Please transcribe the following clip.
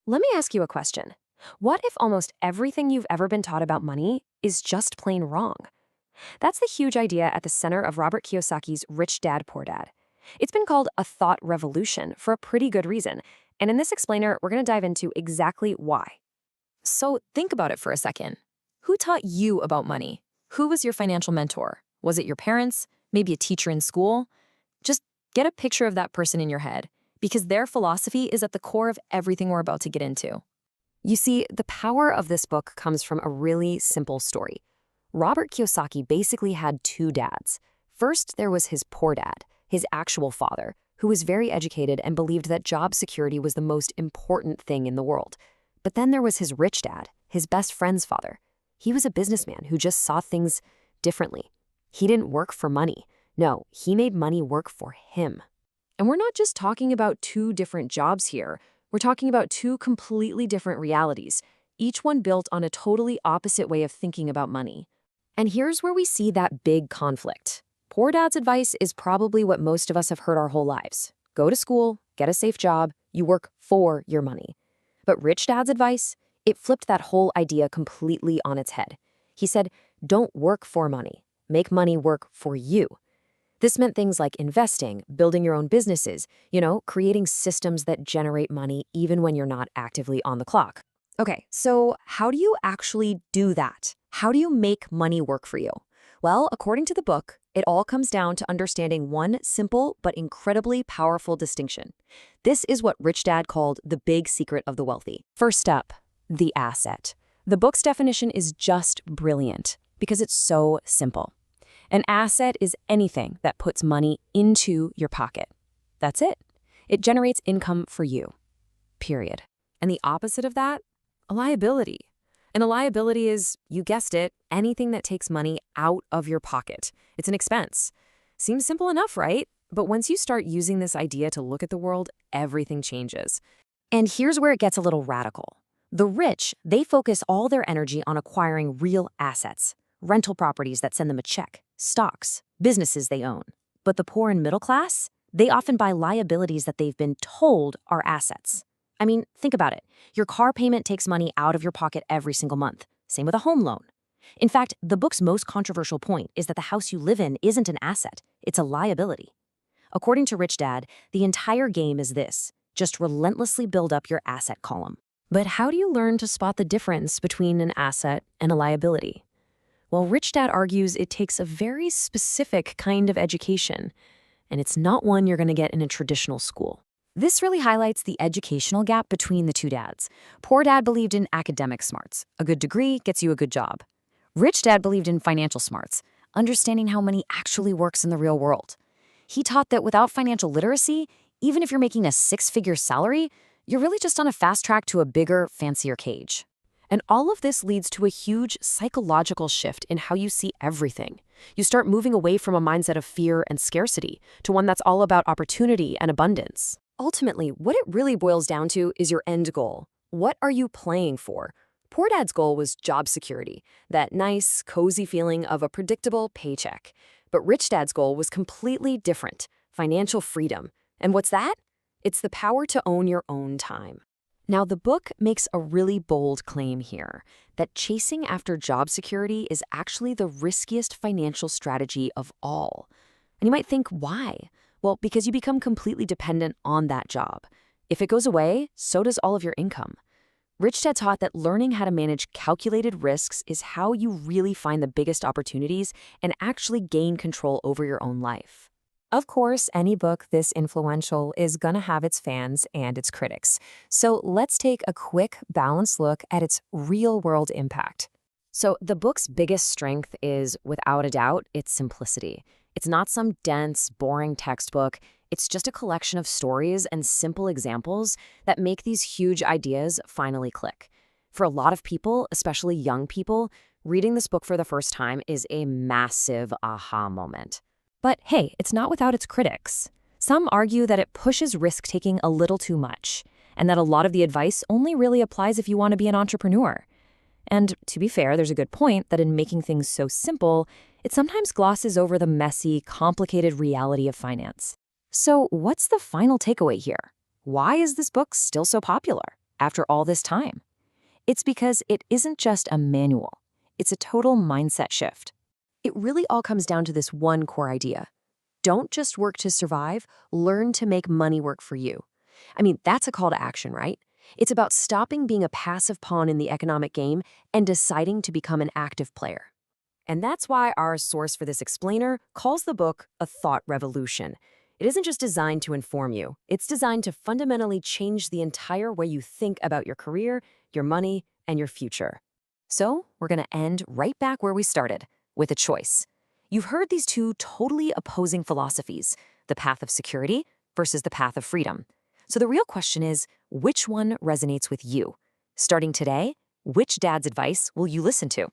Let me ask you a question. What if almost everything you've ever been taught about money is just plain wrong? That's the huge idea at the center of Robert Kiyosaki's Rich Dad, Poor Dad. It's been called a thought revolution for a pretty good reason, and in this explainer, we're going to dive into exactly why. So think about it for a second. Who taught you about money? Who was your financial mentor? Was it your parents? Maybe a teacher in school? Just get a picture of that person in your head, because their philosophy is at the core of everything we're about to get into. You see, the power of this book comes from a really simple story. Robert Kiyosaki basically had two dads. First, there was his poor dad, his actual father, who was very educated and believed that job security was the most important thing in the world. But then there was his rich dad, his best friend's father. He was a businessman who just saw things differently. He didn't work for money. No, he made money work for him. And we're not just talking about two different jobs here. We're talking about two completely different realities, each one built on a totally opposite way of thinking about money. And here's where we see that big conflict. Poor dad's advice is probably what most of us have heard our whole lives. Go to school, get a safe job, you work for your money. But rich dad's advice, it flipped that whole idea completely on its head. He said, don't work for money, make money work for you. This meant things like investing, building your own businesses, creating systems that generate money even when you're not actively on the clock. Okay, so how do you actually do that? How do you make money work for you? Well, according to the book, it all comes down to understanding one simple but incredibly powerful distinction. This is what Rich Dad called the big secret of the wealthy. First up, the asset. The book's definition is just brilliant because it's so simple. An asset is anything that puts money into your pocket. That's it. It generates income for you. Period. And the opposite of that? A liability. And a liability is, you guessed it, anything that takes money out of your pocket. It's an expense. Seems simple enough, right? But once you start using this idea to look at the world, everything changes. And here's where it gets a little radical. The rich, they focus all their energy on acquiring real assets, rental properties that send them a check, stocks, businesses they own. But the poor and middle class, they often buy liabilities that they've been told are assets. I mean, think about it. Your car payment takes money out of your pocket every single month. Same with a home loan. In fact, the book's most controversial point is that the house you live in isn't an asset, it's a liability. According to Rich Dad, the entire game is this: just relentlessly build up your asset column. But how do you learn to spot the difference between an asset and a liability? Well, Rich Dad argues it takes a very specific kind of education, and it's not one you're going to get in a traditional school. This really highlights the educational gap between the two dads. Poor dad believed in academic smarts. A good degree gets you a good job. Rich dad believed in financial smarts, understanding how money actually works in the real world. He taught that without financial literacy, even if you're making a six-figure salary, you're really just on a fast track to a bigger, fancier cage. And all of this leads to a huge psychological shift in how you see everything. You start moving away from a mindset of fear and scarcity to one that's all about opportunity and abundance. Ultimately, what it really boils down to is your end goal. What are you playing for? Poor Dad's goal was job security, that nice, cozy feeling of a predictable paycheck. But Rich Dad's goal was completely different: financial freedom. And what's that? It's the power to own your own time. Now, the book makes a really bold claim here, that chasing after job security is actually the riskiest financial strategy of all. And you might think, why? Well, because you become completely dependent on that job. If it goes away, so does all of your income. Rich Dad taught that learning how to manage calculated risks is how you really find the biggest opportunities and actually gain control over your own life. Of course, any book this influential is going to have its fans and its critics. So let's take a quick, balanced look at its real-world impact. So the book's biggest strength is, without a doubt, its simplicity. It's not some dense, boring textbook. It's just a collection of stories and simple examples that make these huge ideas finally click. For a lot of people, especially young people, reading this book for the first time is a massive aha moment. But hey, it's not without its critics. Some argue that it pushes risk-taking a little too much, and that a lot of the advice only really applies if you want to be an entrepreneur. And to be fair, there's a good point that in making things so simple, it sometimes glosses over the messy, complicated reality of finance. So what's the final takeaway here? Why is this book still so popular? after all this time? It's because it isn't just a manual, it's a total mindset shift. It really all comes down to this one core idea. Don't just work to survive, learn to make money work for you. I mean, that's a call to action, right? It's about stopping being a passive pawn in the economic game and deciding to become an active player. And that's why our source for this explainer calls the book a thought revolution. It isn't just designed to inform you, it's designed to fundamentally change the entire way you think about your career, your money, and your future. So, we're going to end right back where we started, with a choice. You've heard these two totally opposing philosophies, the path of security versus the path of freedom. So the real question is, which one resonates with you? Starting today, which dad's advice will you listen to?